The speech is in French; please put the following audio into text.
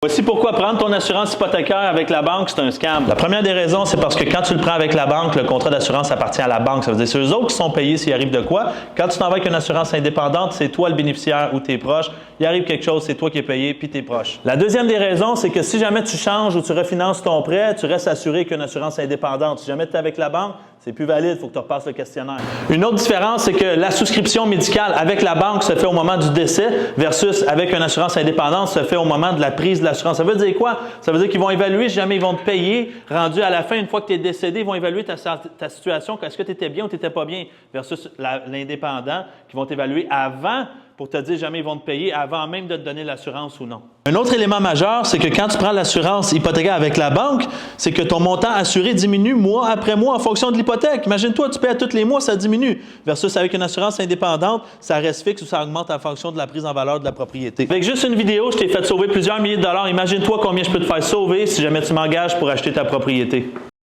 Voici pourquoi prendre ton assurance hypothécaire avec la banque, c'est un scam. La première des raisons, c'est parce que quand tu le prends avec la banque, le contrat d'assurance appartient à la banque. Ça veut dire que c'est eux autres qui sont payés s'il arrive de quoi. Quand tu t'en vas avec une assurance indépendante, c'est toi le bénéficiaire ou tes proches. Il arrive quelque chose, c'est toi qui es payé puis tes proches. La deuxième des raisons, c'est que si jamais tu changes ou tu refinances ton prêt, tu restes assuré qu'une assurance indépendante. Si jamais tu es avec la banque, c'est plus valide, il faut que tu repasses le questionnaire. Une autre différence, c'est que la souscription médicale avec la banque se fait au moment du décès versus avec une assurance indépendante se fait au moment de la prise de l'assurance. Ça veut dire quoi? Ça veut dire qu'ils vont évaluer, si jamais ils vont te payer, rendu à la fin, une fois que tu es décédé, ils vont évaluer ta situation, est-ce que tu étais bien ou tu n'étais pas bien, versus l'indépendant qui vont t'évaluer avant pour te dire jamais ils vont te payer avant même de te donner l'assurance ou non. Un autre élément majeur, c'est que quand tu prends l'assurance hypothécaire avec la banque, c'est que ton montant assuré diminue mois après mois en fonction de l'hypothèque. Imagine-toi, tu paies tous les mois, ça diminue. Versus avec une assurance indépendante, ça reste fixe ou ça augmente en fonction de la prise en valeur de la propriété. Avec juste une vidéo, je t'ai fait sauver plusieurs milliers de dollars. Imagine-toi combien je peux te faire sauver si jamais tu m'engages pour acheter ta propriété.